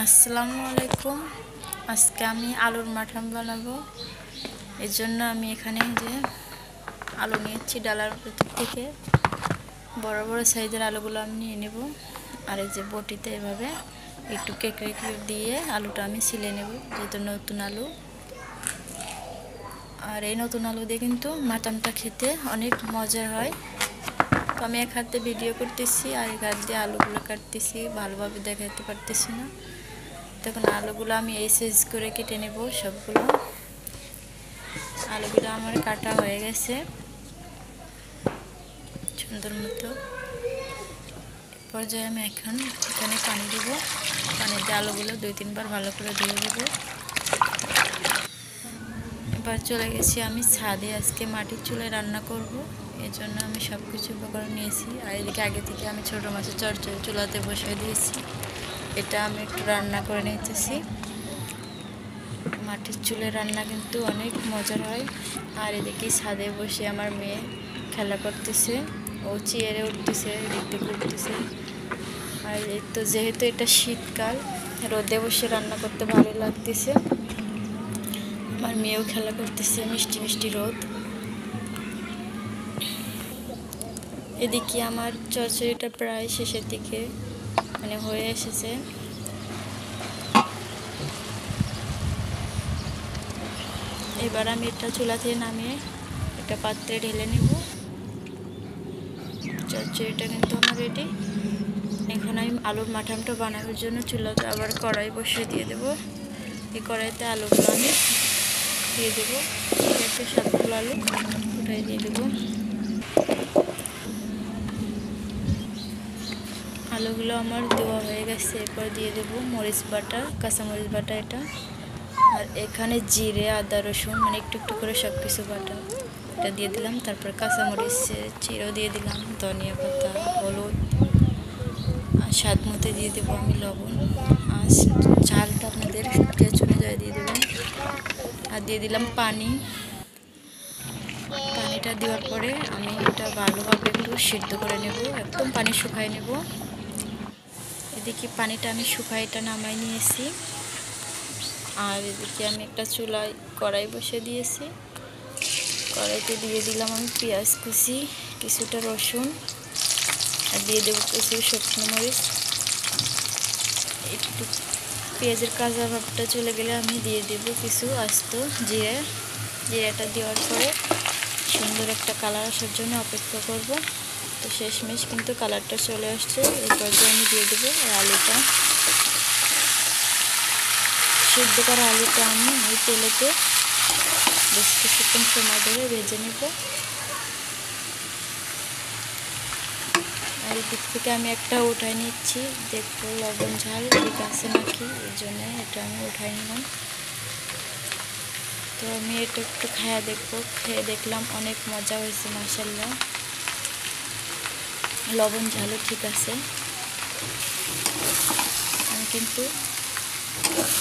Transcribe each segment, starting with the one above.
আসসালামু আলাইকুম। আজকে আমি আলুর মাঠাম বানাবো। এর জন্য আমি এখানে যে আলু নিয়েছি ডালার ভিতর থেকে বড় বড় সাইজের আলুগুলো আমি নিয়ে নেব। আর এই যে বটিতে এভাবে একটু কেকড়ে দিয়ে আলুটা আমি ছিলে নেব, যেহেতু নতুন আলু। আর এই নতুন আলু দিয়ে কিন্তু মাঠামটা খেতে অনেক মজার হয়। তো আমি এক হাতে ভিডিও করতেছি আর এক হাত দিয়ে আলুগুলো কাটতেছি, ভালোভাবে দেখাতে পারতেছি না। তখন আলুগুলো আমি এই সাইজ করে কেটে নেব। সবগুলো আলুগুলো আমার কাটা হয়ে গেছে সুন্দর মতো। পর্যায়ে আমি এখন এখানে পানি দেবো। পানি দিয়ে আলুগুলো 2-3 বার ভালো করে ধুয়ে দেবো। এবার চলে গেছি আমি ছাদে। আজকে মাটির চুলায় রান্না করব, এই জন্য আমি সব কিছু উপকরণ নিয়েছি। আর এদিকে আগে থেকে আমি ছোটো মাছের চচ্চড়ি চুলাতে বসিয়ে দিয়েছি। এটা আমি একটু রান্না করে নিতেছি। মাটির চুলে রান্না কিন্তু অনেক মজার হয়। আর এদিকে ছাদে বসে আমার মেয়ে খেলা করতেছে, ও চেয়ারে উঠতেছে, এদিক উঠতেছে। আর এই তো যেহেতু এটা শীতকাল, রোদে বসে রান্না করতে ভালো লাগতেছে। আমার মেয়েও খেলা করতেছে, মিষ্টি মিষ্টি রোদ। এদিকে আমার চচ্চড়িটা প্রায় শেষের দিকে হয়ে এসেছে। এবার আমি এটা চুলা থেকে নামিয়ে একটা পাত্রে ঢেলে নেব। চচ্চড়িটা কিন্তু আমার রেডি। এখন আমি আলুর মাঠামটা বানানোর জন্য চুলাতে আবার কড়াই বসিয়ে দিয়ে দেব। এই কড়াইতে আলুগুলো আমি দিয়ে দেবো। একটু সবগুলো আলু উঠাই দিয়ে দেবো। আলুগুলো আমার দেওয়া হয়ে গেছে। এরপর দিয়ে দেবো মরিচ বাটা, কাঁচামরিচ বাটা এটা। আর এখানে জিরে, আদা, রসুন একটু একটু করে সব কিছু বাটা এটা দিয়ে দিলাম। তারপর কাঁচামরিচ চিরো দিয়ে দিলাম, ধনিয়া পাতা, হলুদ, আর স্বাদ মতো দিয়ে দেবো আমি লবণ। আর ঝালটা আপনাদের টেস্ট অনুযায়ী দিয়ে দেবেন। আর দিয়ে দিলাম পানি। পানিটা দেওয়ার পরে আমি এটা ভালোভাবে একটু সিদ্ধ করে নেব, একদম পানি শুকাই নেব। এদিকে পানিটা আমি শুকাই এটা নামাই নিয়েছি। আর এদিকে আমি একটা চুলায় কড়াই বসে দিয়েছি। কড়াইতে দিয়ে দিলাম আমি পেঁয়াজ কুচি, কিছুটা রসুন, আর দিয়ে দেবো কিছু শুকনো মরিচ। একটু পেঁয়াজের কাঁচা ভাবটা চলে গেলে আমি দিয়ে দেবো কিছু আস্ত জিরে। জিরাটা দেওয়ার পরে সুন্দর একটা কালার আসার জন্য অপেক্ষা করব। তো শেষমেশ কিন্তু কালারটা চলে আসছে। এই পর্যায়ে আমি দিয়ে দেবো আলুটা। সিদ্ধ করা আলুটা আমি এই তেলেতে বেশ কিছুক্ষণ সময় ধরে ভেজে নেব। আর এদিক থেকে আমি একটা উঠাই নিচ্ছি, দেখবো লবণ ঝাল ঠিক আছে নাকি, এর জন্য এটা আমি উঠাই নিলাম। তো আমি এটা একটু খেয়ে দেখবো। খেয়ে দেখলাম অনেক মজা হয়েছে, মাশাআল্লাহ। লবণ ঝালও ঠিক আছে। আমি কিন্তু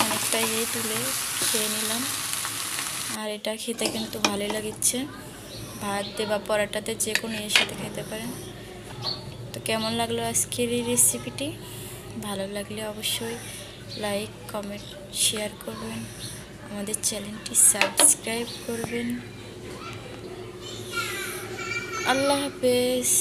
অনেকটা তুলে খেয়ে নিলাম। আর এটা খেতে কিন্তু ভালোই লাগছে। ভাত দিয়ে বা পরোটাতে যে কোনো এর সাথে খেতে পারেন। তো কেমন লাগলো আজকের এই রেসিপিটি? ভালো লাগলে অবশ্যই লাইক, কমেন্ট, শেয়ার করবেন। আমাদের চ্যানেলটি সাবস্ক্রাইব করবেন। আল্লাহ হাফেজ।